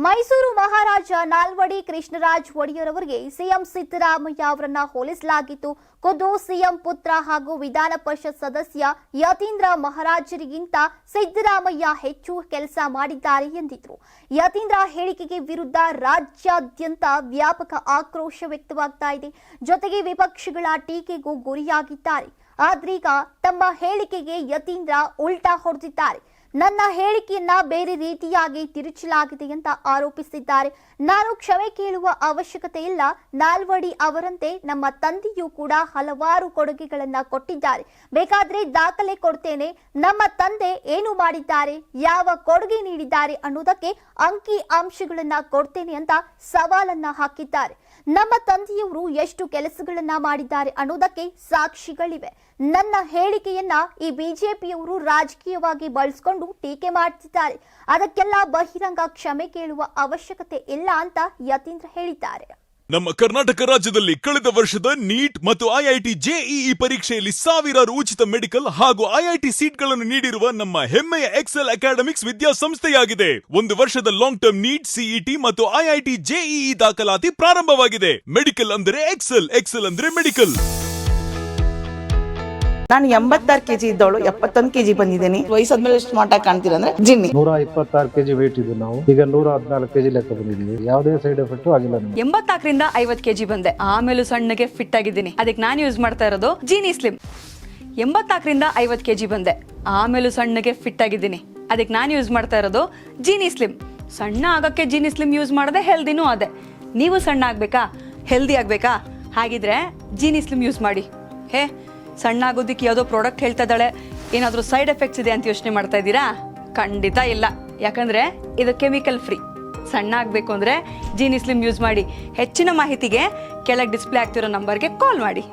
ಮೈಸೂರು ಮಹಾರಾಜ ನಾಲ್ವಡಿ ಕೃಷ್ಣರಾಜ ಒಡೆಯರ್ ಅವರಿಗೆ ಸಿಎಂ ಸಿದ್ದರಾಮಯ್ಯ ಅವರನ್ನ ಹೋಲಿಸಲಾಗಿತ್ತು. ಖುದ್ದು ಸಿಎಂ ಪುತ್ರ ಹಾಗೂ ವಿಧಾನ ಪರಿಷತ್ ಸದಸ್ಯ ಯತೀಂದ್ರ ಮಹಾರಾಜರಿಗಿಂತ ಸಿದ್ದರಾಮಯ್ಯ ಹೆಚ್ಚು ಕೆಲಸ ಮಾಡಿದ್ದಾರೆ ಎಂದಿದ್ರು. ಯತೀಂದ್ರ ಹೇಳಿಕೆಗೆ ವಿರುದ್ಧ ರಾಜ್ಯಾದ್ಯಂತ ವ್ಯಾಪಕ ಆಕ್ರೋಶ ವ್ಯಕ್ತವಾಗ್ತಾ ಇದೆ. ಜೊತೆಗೆ ವಿಪಕ್ಷಗಳ ಟೀಕೆಗೂ ಗುರಿಯಾಗಿದ್ದಾರೆ. ಆದ್ರೀಗ ತಮ್ಮ ಹೇಳಿಕೆಗೆ ಯತೀಂದ್ರ ಉಲ್ಟಾ ಹೊಡೆದಿದ್ದಾರೆ. ನನ್ನ ಹೇಳಿಕೆಯನ್ನ ಬೇರೆ ರೀತಿಯಾಗಿ ತಿರುಚಲಾಗಿದೆ ಅಂತ ಆರೋಪಿಸಿದ್ದಾರೆ. ನಾನು ಕ್ಷಮೆ ಕೇಳುವ ಅವಶ್ಯಕತೆ ಇಲ್ಲ. ನಾಲ್ವಡಿ ಅವರಂತೆ ನಮ್ಮ ತಂದೆಯೂ ಕೂಡ ಹಲವಾರು ಕೊಡುಗೆಗಳನ್ನ ಕೊಟ್ಟಿದ್ದಾರೆ. ಬೇಕಾದ್ರೆ ದಾಖಲೆ ಕೊಡ್ತೇನೆ. ನಮ್ಮ ತಂದೆ ಏನು ಮಾಡಿದ್ದಾರೆ, ಯಾವ ಕೊಡುಗೆ ನೀಡಿದ್ದಾರೆ ಅನ್ನೋದಕ್ಕೆ ಅಂಕಿ ಅಂಶಗಳನ್ನ ಕೊಡ್ತೇನೆ ಅಂತ ಸವಾಲನ್ನ ಹಾಕಿದ್ದಾರೆ. ನಮ್ಮ ತಂದೆಯವರು ಎಷ್ಟು ಕೆಲಸಗಳನ್ನ ಮಾಡಿದ್ದಾರೆ ಅನ್ನೋದಕ್ಕೆ ಸಾಕ್ಷಿಗಳಿವೆ. ನನ್ನ ಹೇಳಿಕೆಯನ್ನ ಈ ಬಿಜೆಪಿಯವರು ರಾಜಕೀಯವಾಗಿ ಬಳಸಿಕೊಂಡು ಟೀಕೆ ಮಾಡ್ತಿದ್ದಾರೆ. ಅದಕ್ಕೆಲ್ಲ ಬಹಿರಂಗ ಕ್ಷಮೆ ಕೇಳುವ ಅವಶ್ಯಕತೆ ಇಲ್ಲ ಅಂತ ಯತೀಂದ್ರ ಹೇಳಿದ್ದಾರೆ. ನಮ್ಮ ಕರ್ನಾಟಕ ರಾಜ್ಯದಲ್ಲಿ ಕಳೆದ ವರ್ಷದ ನೀಟ್ ಮತ್ತು ಐಐಟಿ ಜೆಇಇ ಪರೀಕ್ಷೆಯಲ್ಲಿ ಸಾವಿರಾರು ಉಚಿತ ಮೆಡಿಕಲ್ ಹಾಗೂ ಐಐಟಿ ಸೀಟ್ಗಳನ್ನು ನೀಡಿರುವ ನಮ್ಮ ಹೆಮ್ಮೆಯ ಎಕ್ಸೆಲ್ ಅಕಾಡೆಮಿಕ್ಸ್ ವಿದ್ಯಾಸಂಸ್ಥೆಯಾಗಿದೆ. ಒಂದು ವರ್ಷದ ಲಾಂಗ್ ಟರ್ಮ್ ನೀಟ್, ಸಿಇಟಿ ಮತ್ತು ಐಐಟಿ ಜೆಇಇ ದಾಖಲಾತಿ ಪ್ರಾರಂಭವಾಗಿದೆ. ಮೆಡಿಕಲ್ ಅಂದರೆ ಎಕ್ಸೆಲ್, ಎಕ್ಸೆಲ್ ಅಂದ್ರೆ ಮೆಡಿಕಲ್. ನಾನು 86 kg ಇದ್ದವಳು 71 kg ಬಂದಿದ್ದೀನಿ. ವಯಸ್ಸಾದ್ಮೇಲೆ ಸ್ಮಾರ್ಟ್ ಆಗಿ ಕಾಣ್ತೀರ ಅಂದ್ರೆ ಜಿನ್ನಿ. 126 kg ವೇಟ್ ಇದೆ. ನಾವು ಈಗ 114 kg ಲೆಕ್ಕ ಬಂದಿದ್ದೀವಿ. ಯಾವುದೇ ಸೈಡ್ ಎಫೆಕ್ಟ್ ಆಗಿಲ್ಲ. 84ರಿಂದ 50 kg ಬಂದೆ. ಆಮೇಲೆ ಸಣ್ಣಗೆ ಫಿಟ್ ಆಗಿದ್ದೀನಿ. ಅದಕ್ಕೆ ನಾನು ಯೂಸ್ ಮಾಡ್ತಾ ಇರೋದು ಜೀನಿ ಸ್ಲಿಮ್. 84ರಿಂದ 50 kg ಬಂದೆ. ಆಮೇಲೆ ಸಣ್ಣಗೆ ಫಿಟ್ ಆಗಿದ್ದೀನಿ. ಅದಕ್ಕೆ ನಾನು ಯೂಸ್ ಮಾಡ್ತಾ ಇರೋದು ಜೀನಿ ಸ್ಲಿಮ್. ಸಣ್ಣ ಆಗಕ್ಕೆ ಜೀನಿ ಸ್ಲಿಮ್ ಯೂಸ್ ಮಾಡದೆ ಹೆಲ್ದಿನೂ ಅದೇ. ನೀವು ಸಣ್ಣ ಆಗ್ಬೇಕಾ, ಹೆಲ್ದಿ ಆಗ್ಬೇಕಾ? ಹಾಗಿದ್ರೆ ಜೀನಿ ಸ್ಲಿಮ್ ಯೂಸ್ ಮಾಡಿ. ಸಣ್ಣ ಆಗೋದಕ್ಕೆ ಯಾವುದೋ ಪ್ರಾಡಕ್ಟ್ ಹೇಳ್ತಾ ಇದ್ದಾಳೆ, ಏನಾದರೂ ಸೈಡ್ ಎಫೆಕ್ಟ್ಸ್ ಇದೆ ಅಂತ ಯೋಚನೆ ಮಾಡ್ತಾ ಇದ್ದೀರಾ? ಖಂಡಿತ ಇಲ್ಲ. ಯಾಕಂದ್ರೆ ಇದು ಕೆಮಿಕಲ್ ಫ್ರೀ. ಸಣ್ಣ ಆಗಬೇಕು ಅಂದ್ರೆ ಜೀನಿ ಸ್ಲಿಮ್ ಯೂಸ್ ಮಾಡಿ. ಹೆಚ್ಚಿನ ಮಾಹಿತಿಗೆ ಕೆಳಗೆ ಡಿಸ್ಪ್ಲೇ ಆಗ್ತಿರೋ ನಂಬರ್ಗೆ ಕಾಲ್ ಮಾಡಿ.